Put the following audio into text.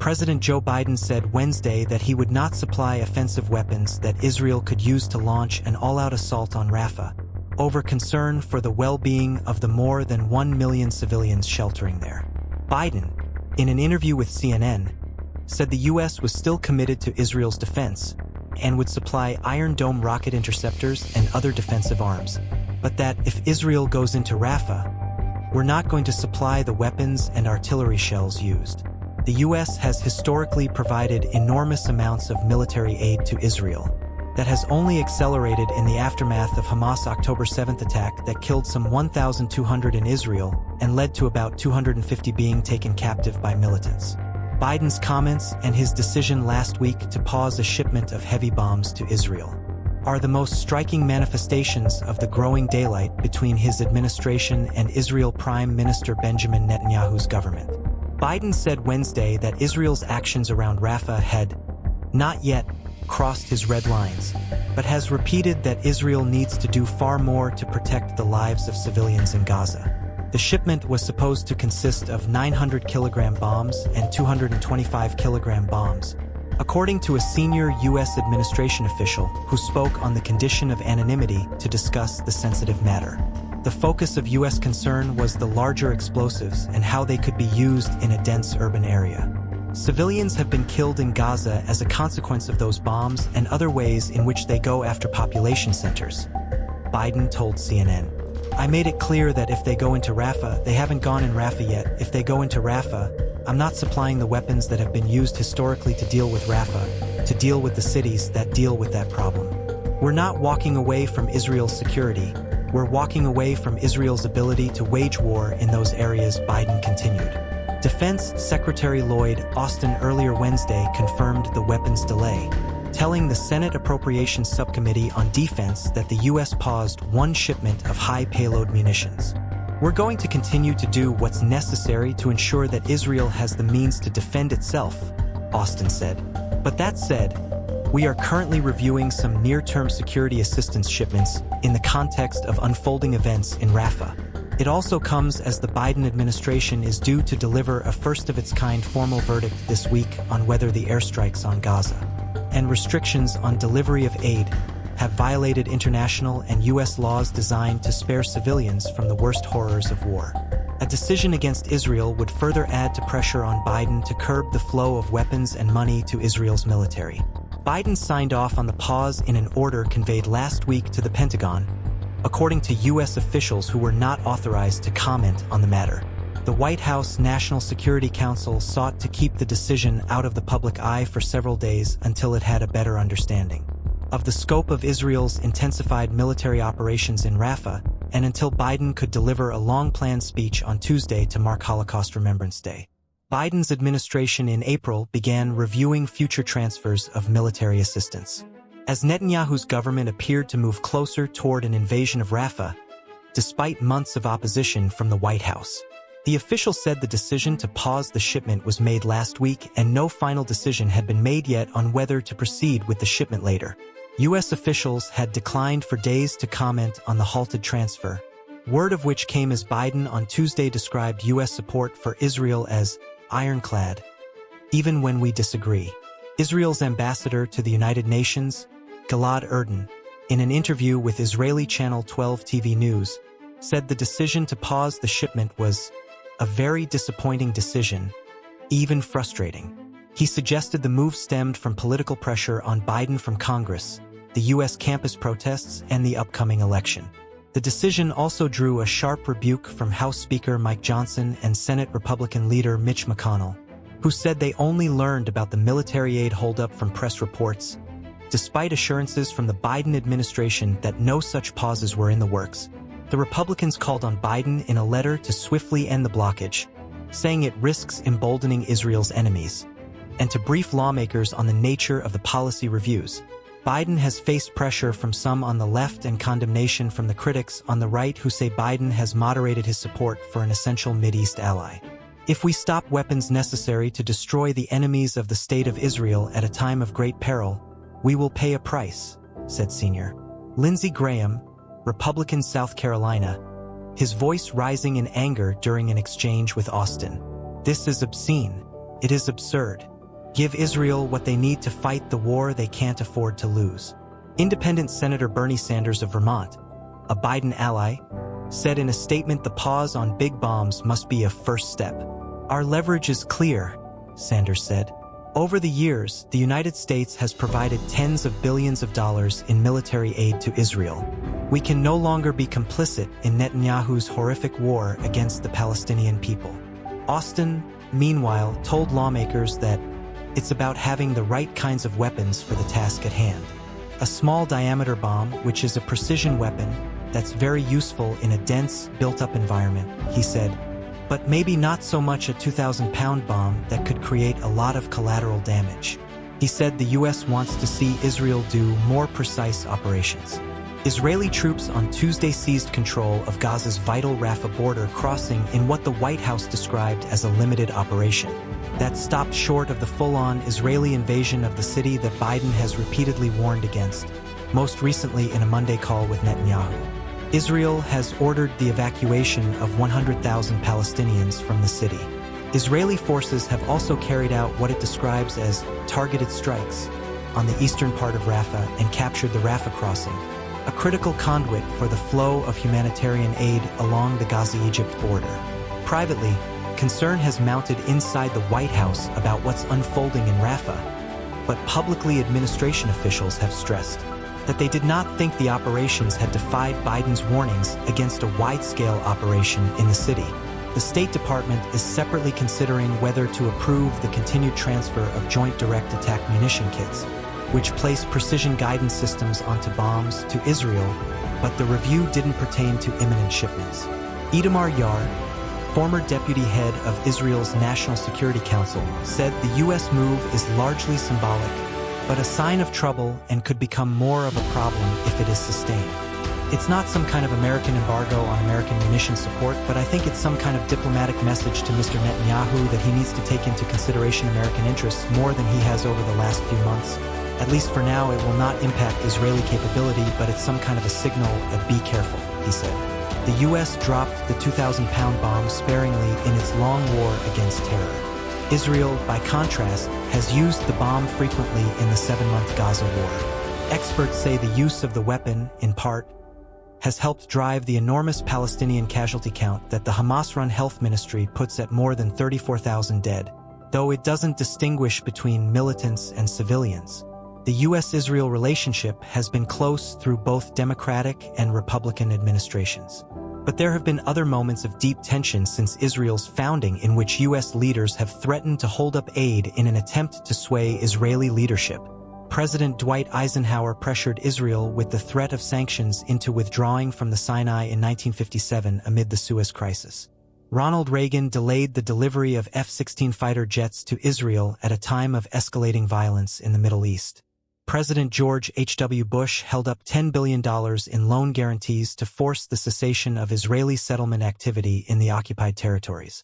President Joe Biden said Wednesday that he would not supply offensive weapons that Israel could use to launch an all-out assault on Rafah, over concern for the well-being of the more than 1 million civilians sheltering there. Biden, in an interview with CNN, said the U.S. was still committed to Israel's defense and would supply Iron Dome rocket interceptors and other defensive arms, but that if Israel goes into Rafah, we're not going to supply the weapons and artillery shells used. The U.S. has historically provided enormous amounts of military aid to Israel that has only accelerated in the aftermath of Hamas' October 7th attack that killed some 1,200 in Israel and led to about 250 being taken captive by militants. Biden's comments and his decision last week to pause a shipment of heavy bombs to Israel are the most striking manifestations of the growing daylight between his administration and Israel Prime Minister Benjamin Netanyahu's government. Biden said Wednesday that Israel's actions around Rafah had not yet crossed his red lines, but has repeated that Israel needs to do far more to protect the lives of civilians in Gaza. The shipment was supposed to consist of 900-kilogram bombs and 225-kilogram bombs, according to a senior U.S. administration official who spoke on the condition of anonymity to discuss the sensitive matter. The focus of U.S. concern was the larger explosives and how they could be used in a dense urban area. Civilians have been killed in Gaza as a consequence of those bombs and other ways in which they go after population centers, Biden told CNN. I made it clear that if they go into Rafah, they haven't gone in Rafah yet. If they go into Rafah, I'm not supplying the weapons that have been used historically to deal with Rafah, to deal with the cities that deal with that problem. We're not walking away from Israel's security. We're walking away from Israel's ability to wage war in those areas, Biden continued. Defense Secretary Lloyd Austin earlier Wednesday confirmed the weapons delay, telling the Senate Appropriations Subcommittee on Defense that the U.S. paused one shipment of high-payload munitions. We're going to continue to do what's necessary to ensure that Israel has the means to defend itself, Austin said. But that said, we are currently reviewing some near-term security assistance shipments in the context of unfolding events in Rafah. It also comes as the Biden administration is due to deliver a first-of-its-kind formal verdict this week on whether the airstrikes on Gaza and restrictions on delivery of aid have violated international and U.S. laws designed to spare civilians from the worst horrors of war. A decision against Israel would further add to pressure on Biden to curb the flow of weapons and money to Israel's military. Biden signed off on the pause in an order conveyed last week to the Pentagon, according to U.S. officials who were not authorized to comment on the matter. The White House National Security Council sought to keep the decision out of the public eye for several days until it had a better understanding of the scope of Israel's intensified military operations in Rafah, and until Biden could deliver a long-planned speech on Tuesday to mark Holocaust Remembrance Day. Biden's administration in April began reviewing future transfers of military assistance. As Netanyahu's government appeared to move closer toward an invasion of Rafah, despite months of opposition from the White House. The official said the decision to pause the shipment was made last week and no final decision had been made yet on whether to proceed with the shipment later. U.S. officials had declined for days to comment on the halted transfer, word of which came as Biden on Tuesday described U.S. support for Israel as ironclad, even when we disagree. Israel's ambassador to the United Nations, Gilad Erdan, in an interview with Israeli Channel 12 TV News, said the decision to pause the shipment was a very disappointing decision, even frustrating. He suggested the move stemmed from political pressure on Biden from Congress, the U.S. campus protests, and the upcoming election. The decision also drew a sharp rebuke from House Speaker Mike Johnson and Senate Republican leader Mitch McConnell, who said they only learned about the military aid holdup from press reports, despite assurances from the Biden administration that no such pauses were in the works. The Republicans called on Biden in a letter to swiftly end the blockage, saying it risks emboldening Israel's enemies, and to brief lawmakers on the nature of the policy reviews. Biden has faced pressure from some on the left and condemnation from the critics on the right who say Biden has moderated his support for an essential Mideast ally. If we stop weapons necessary to destroy the enemies of the State of Israel at a time of great peril, we will pay a price, said Senior Lindsey Graham, Republican South Carolina, his voice rising in anger during an exchange with Austin. This is obscene. It is absurd. Give Israel what they need to fight the war they can't afford to lose. Independent Senator Bernie Sanders of Vermont, a Biden ally, said in a statement the pause on big bombs must be a first step. Our leverage is clear, Sanders said. Over the years, the United States has provided tens of billions of dollars in military aid to Israel. We can no longer be complicit in Netanyahu's horrific war against the Palestinian people. Austin, meanwhile, told lawmakers that it's about having the right kinds of weapons for the task at hand. A small-diameter bomb, which is a precision weapon that's very useful in a dense, built-up environment, he said, but maybe not so much a 2,000-pound bomb that could create a lot of collateral damage. He said the U.S. wants to see Israel do more precise operations. Israeli troops on Tuesday seized control of Gaza's vital Rafah border crossing in what the White House described as a limited operation. That stopped short of the full-on Israeli invasion of the city that Biden has repeatedly warned against, most recently in a Monday call with Netanyahu. Israel has ordered the evacuation of 100,000 Palestinians from the city. Israeli forces have also carried out what it describes as targeted strikes on the eastern part of Rafah and captured the Rafah crossing, a critical conduit for the flow of humanitarian aid along the Gaza-Egypt border. Privately, concern has mounted inside the White House about what's unfolding in Rafah, but publicly administration officials have stressed that they did not think the operations had defied Biden's warnings against a wide-scale operation in the city. The State Department is separately considering whether to approve the continued transfer of Joint Direct Attack munition kits, which place precision guidance systems onto bombs to Israel, but the review didn't pertain to imminent shipments. Itamar Yar, former deputy head of Israel's National Security Council, said the U.S. move is largely symbolic, but a sign of trouble and could become more of a problem if it is sustained. It's not some kind of American embargo on American munition support, but I think it's some kind of diplomatic message to Mr. Netanyahu that he needs to take into consideration American interests more than he has over the last few months. At least for now, it will not impact Israeli capability, but it's some kind of a signal of be careful, he said. The U.S. dropped the 2,000-pound bomb sparingly in its long war against terror. Israel, by contrast, has used the bomb frequently in the 7-month Gaza war. Experts say the use of the weapon, in part, has helped drive the enormous Palestinian casualty count that the Hamas-run health ministry puts at more than 34,000 dead, though it doesn't distinguish between militants and civilians. The U.S.-Israel relationship has been close through both Democratic and Republican administrations. But there have been other moments of deep tension since Israel's founding in which U.S. leaders have threatened to hold up aid in an attempt to sway Israeli leadership. President Dwight Eisenhower pressured Israel with the threat of sanctions into withdrawing from the Sinai in 1957 amid the Suez Crisis. Ronald Reagan delayed the delivery of F-16 fighter jets to Israel at a time of escalating violence in the Middle East. President George H.W. Bush held up $10 billion in loan guarantees to force the cessation of Israeli settlement activity in the occupied territories.